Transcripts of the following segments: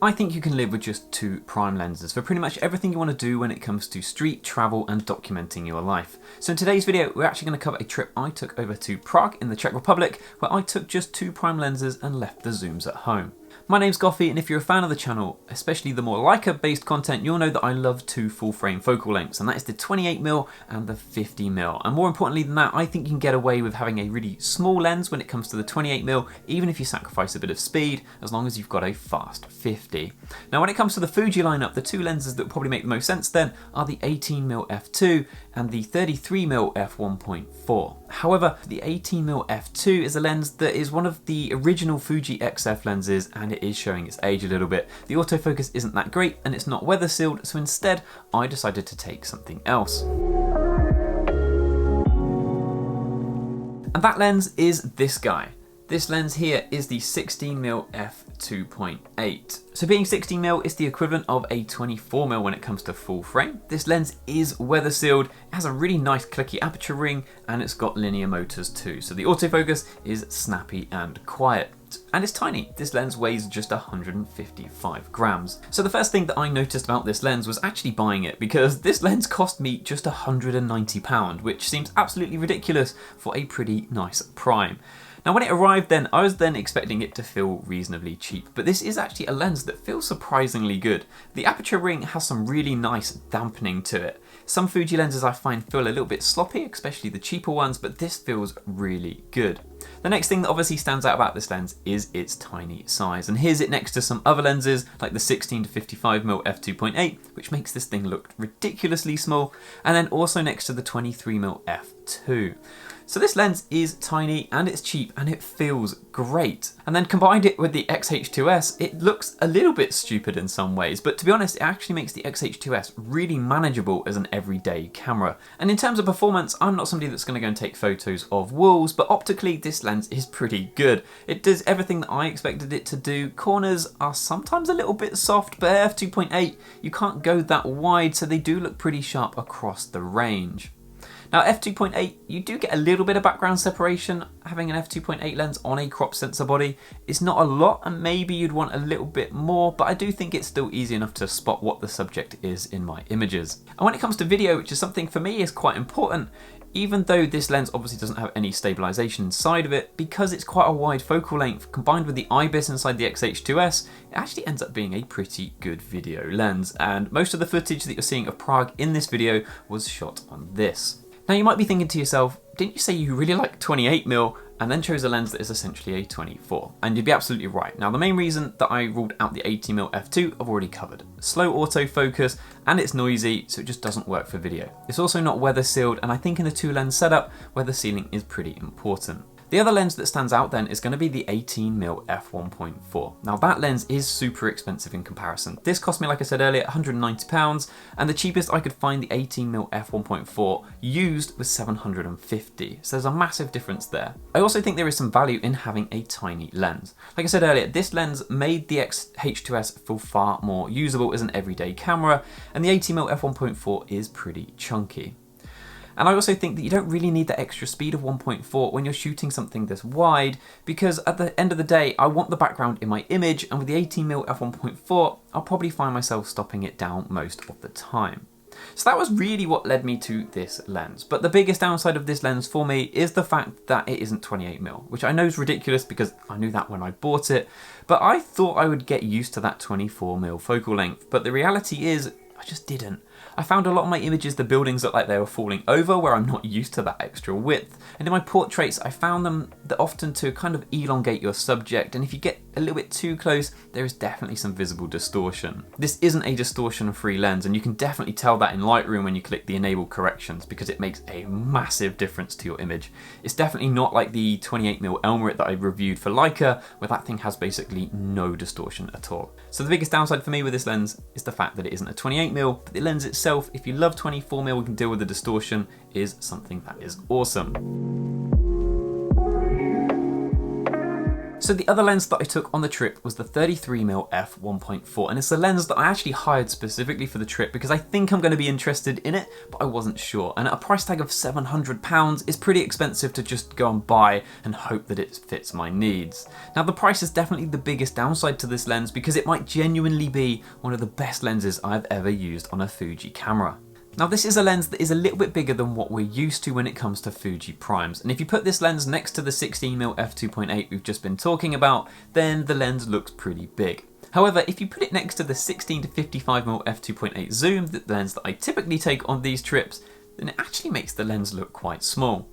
I think you can live with just 2 prime lenses for pretty much everything you want to do when it comes to street travel and documenting your life. So in today's video, we're actually going to cover a trip I took over to Prague in the Czech Republic, where I took just 2 prime lenses and left the zooms at home. My name's Goffy, and if you're a fan of the channel, especially the more Leica based content, you'll know that I love 2 full frame focal lengths, and that is the 28mm and the 50mm. And more importantly than that, I think you can get away with having a really small lens when it comes to the 28mm, even if you sacrifice a bit of speed, as long as you've got a fast 50. Now when it comes to the Fuji lineup, the 2 lenses that will probably make the most sense then are the 18mm f2 and the 33mm f1.4. However, the 18mm f2 is a lens that is one of the original Fuji XF lenses, and it is showing its age a little bit. The autofocus isn't that great and it's not weather sealed, so instead I decided to take something else. And that lens is this guy. This lens here is the 16mm f2.8. So being 16mm is the equivalent of a 24mm when it comes to full frame. This lens is weather sealed, it has a really nice clicky aperture ring, and it's got linear motors too. So the autofocus is snappy and quiet. And it's tiny. This lens weighs just 155 grams. So the first thing that I noticed about this lens was actually buying it, because this lens cost me just £190, which seems absolutely ridiculous for a pretty nice prime. Now when it arrived then, I was then expecting it to feel reasonably cheap, but this is actually a lens that feels surprisingly good. The aperture ring has some really nice dampening to it. Some Fuji lenses I find feel a little bit sloppy, especially the cheaper ones, but this feels really good. The next thing that obviously stands out about this lens is its tiny size, and here's it next to some other lenses like the 16 to 55mm f2.8, which makes this thing look ridiculously small, and then also next to the 23mm f2. So this lens is tiny and it's cheap and it feels great. And then combined it with the X-H2S, it looks a little bit stupid in some ways, but to be honest, it actually makes the X-H2S really manageable as an everyday camera. And in terms of performance, I'm not somebody that's going to go and take photos of walls, but optically this lens is pretty good. It does everything that I expected it to do. Corners are sometimes a little bit soft, but at f2.8 you can't go that wide, so they do look pretty sharp across the range. Now f2.8, you do get a little bit of background separation. Having an f2.8 lens on a crop sensor body is not a lot, and maybe you'd want a little bit more, but I do think it's still easy enough to spot what the subject is in my images. And when it comes to video, which is something for me is quite important, even though this lens obviously doesn't have any stabilization inside of it, because it's quite a wide focal length combined with the IBIS inside the X-H2S, it actually ends up being a pretty good video lens. And most of the footage that you're seeing of Prague in this video was shot on this. Now you might be thinking to yourself, didn't you say you really like 28mm and then chose a lens that is essentially a 24? And you'd be absolutely right. Now the main reason that I ruled out the 18mm f2 I've already covered. Slow autofocus and it's noisy, so it just doesn't work for video. It's also not weather sealed, and I think in a 2-lens setup, weather sealing is pretty important. The other lens that stands out then is going to be the 18mm f1.4. Now that lens is super expensive in comparison. This cost me, like I said earlier, £190, and the cheapest I could find the 18mm f1.4 used was £750. So there's a massive difference there. I also think there is some value in having a tiny lens. Like I said earlier, this lens made the X-H2S feel far more usable as an everyday camera, and the 18mm f1.4 is pretty chunky. And I also think that you don't really need that extra speed of 1.4 when you're shooting something this wide, because at the end of the day, I want the background in my image, and with the 18mm f1.4, I'll probably find myself stopping it down most of the time. So that was really what led me to this lens. But the biggest downside of this lens for me is the fact that it isn't 28mm, which I know is ridiculous because I knew that when I bought it, but I thought I would get used to that 24mm focal length, but the reality is I just didn't. I found a lot of my images, the buildings looked like they were falling over where I'm not used to that extra width. And in my portraits, I found them that often to kind of elongate your subject, and if you get a little bit too close, there is definitely some visible distortion. This isn't a distortion-free lens, and you can definitely tell that in Lightroom when you click the enable corrections, because it makes a massive difference to your image. It's definitely not like the 28mm Elmerit that I reviewed for Leica, where that thing has basically no distortion at all. So the biggest downside for me with this lens is the fact that it isn't a 28mm, but the lens itself, if you love 24mm and can deal with the distortion, is something that is awesome. So the other lens that I took on the trip was the 33mm f1.4, and it's a lens that I actually hired specifically for the trip because I think I'm going to be interested in it, but I wasn't sure. And at a price tag of £700, it's pretty expensive to just go and buy and hope that it fits my needs. Now the price is definitely the biggest downside to this lens because it might genuinely be one of the best lenses I've ever used on a Fuji camera. Now this is a lens that is a little bit bigger than what we're used to when it comes to Fuji primes, and if you put this lens next to the 16mm f2.8 we've just been talking about, then the lens looks pretty big. However, if you put it next to the 16 to 55mm f2.8 zoom, the lens that I typically take on these trips, then it actually makes the lens look quite small.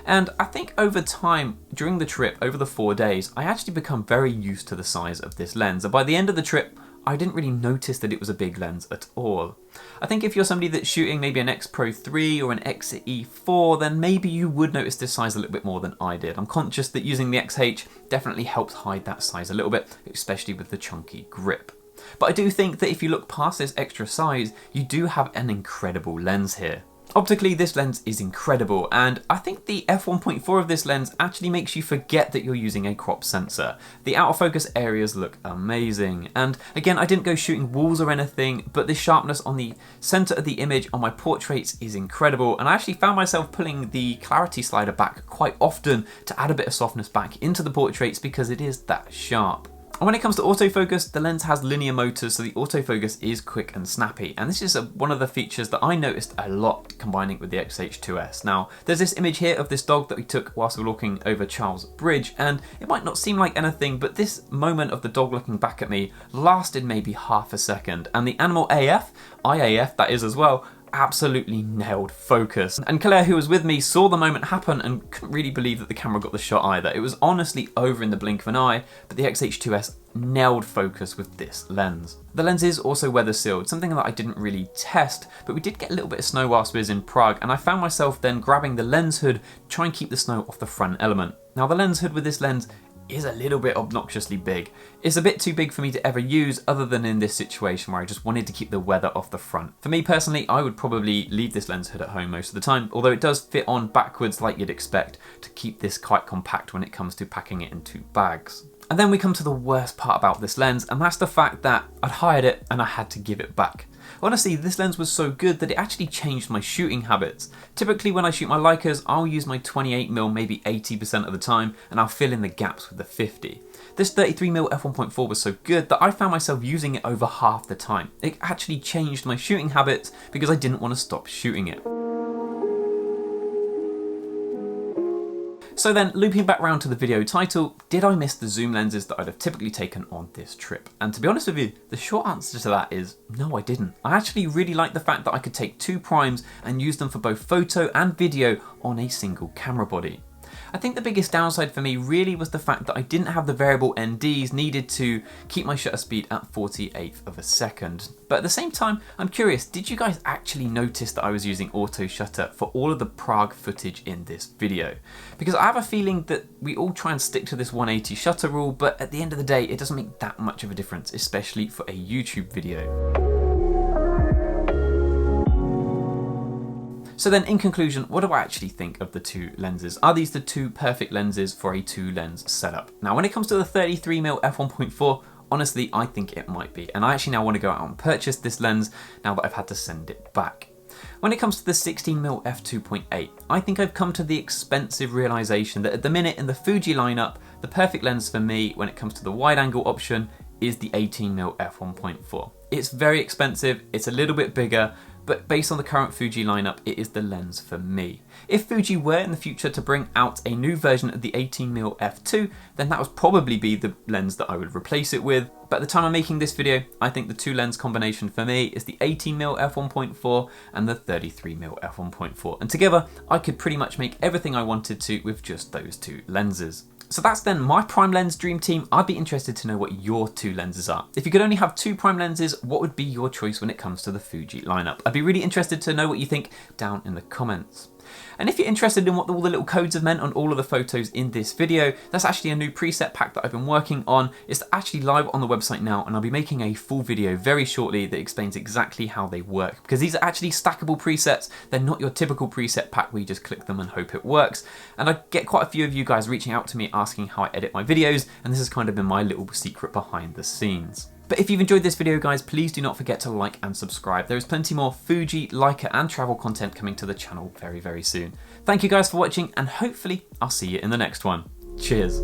And I think over time, during the trip, over the 4 days, I actually become very used to the size of this lens, and by the end of the trip, I didn't really notice that it was a big lens at all. I think if you're somebody that's shooting maybe an X Pro 3 or an XE4, then maybe you would notice this size a little bit more than I did. I'm conscious that using the XH definitely helps hide that size a little bit, especially with the chunky grip. But I do think that if you look past this extra size, you do have an incredible lens here. Optically, this lens is incredible, and I think the f1.4 of this lens actually makes you forget that you're using a crop sensor. The out of focus areas look amazing, and again, I didn't go shooting walls or anything, but the sharpness on the center of the image on my portraits is incredible, and I actually found myself pulling the clarity slider back quite often to add a bit of softness back into the portraits because it is that sharp. And when it comes to autofocus, the lens has linear motors, so the autofocus is quick and snappy. And this is one of the features that I noticed a lot combining with the XH2S. Now, there's this image here of this dog that we took whilst we were walking over Charles Bridge, and it might not seem like anything, but this moment of the dog looking back at me lasted maybe half a second. And the Animal AF, IAF that is as well, absolutely nailed focus. And Claire, who was with me, saw the moment happen and couldn't really believe that the camera got the shot either. It was honestly over in the blink of an eye, but the XH2S nailed focus with this lens. The lens is also weather sealed, something that I didn't really test, but we did get a little bit of snow whilst we was in Prague, and I found myself then grabbing the lens hood, try and keep the snow off the front element. Now the lens hood with this lens is a little bit obnoxiously big. It's a bit too big for me to ever use other than in this situation where I just wanted to keep the weather off the front. For me personally, I would probably leave this lens hood at home most of the time, although it does fit on backwards like you'd expect to keep this quite compact when it comes to packing it into bags. And then we come to the worst part about this lens, and that's the fact that I'd hired it and I had to give it back. Honestly, this lens was so good that it actually changed my shooting habits. Typically when I shoot my Leicas, I'll use my 28mm maybe 80% of the time, and I'll fill in the gaps with the 50. This 33mm f1.4 was so good that I found myself using it over half the time. It actually changed my shooting habits because I didn't want to stop shooting it. So then, looping back round to the video title, did I miss the zoom lenses that I'd have typically taken on this trip? And to be honest with you, the short answer to that is no, I didn't. I actually really liked the fact that I could take two primes and use them for both photo and video on a single camera body. I think the biggest downside for me really was the fact that I didn't have the variable NDs needed to keep my shutter speed at 48th of a second. But at the same time, I'm curious, did you guys actually notice that I was using auto shutter for all of the Prague footage in this video? Because I have a feeling that we all try and stick to this 180 shutter rule, but at the end of the day, it doesn't make that much of a difference, especially for a YouTube video. So then in conclusion, what do I actually think of the two lenses? Are these the two perfect lenses for a two lens setup? Now when it comes to the 33mm f1.4, honestly I think it might be, and I actually now want to go out and purchase this lens now that I've had to send it back. When it comes to the 16mm f2.8, I think I've come to the expensive realization that at the minute in the Fuji lineup, the perfect lens for me when it comes to the wide angle option is the 18mm f1.4. It's very expensive, it's a little bit bigger, but based on the current Fuji lineup, it is the lens for me. If Fuji were in the future to bring out a new version of the 18mm f2, then that would probably be the lens that I would replace it with. But at the time I'm making this video, I think the two lens combination for me is the 18mm f1.4 and the 33mm f1.4. And together, I could pretty much make everything I wanted to with just those two lenses. So that's then my prime lens dream team. I'd be interested to know what your two lenses are. If you could only have two prime lenses, what would be your choice when it comes to the Fuji lineup? I'd be really interested to know what you think down in the comments. And if you're interested in what all the little codes have meant on all of the photos in this video, that's actually a new preset pack that I've been working on. It's actually live on the website now, and I'll be making a full video very shortly that explains exactly how they work, because these are actually stackable presets. They're not your typical preset pack where you just click them and hope it works. And I get quite a few of you guys reaching out to me asking how I edit my videos, and this has kind of been my little secret behind the scenes. But if you've enjoyed this video, guys, please do not forget to like and subscribe. There is plenty more Fuji, Leica and travel content coming to the channel very, very soon. Thank you guys for watching, and hopefully I'll see you in the next one. Cheers.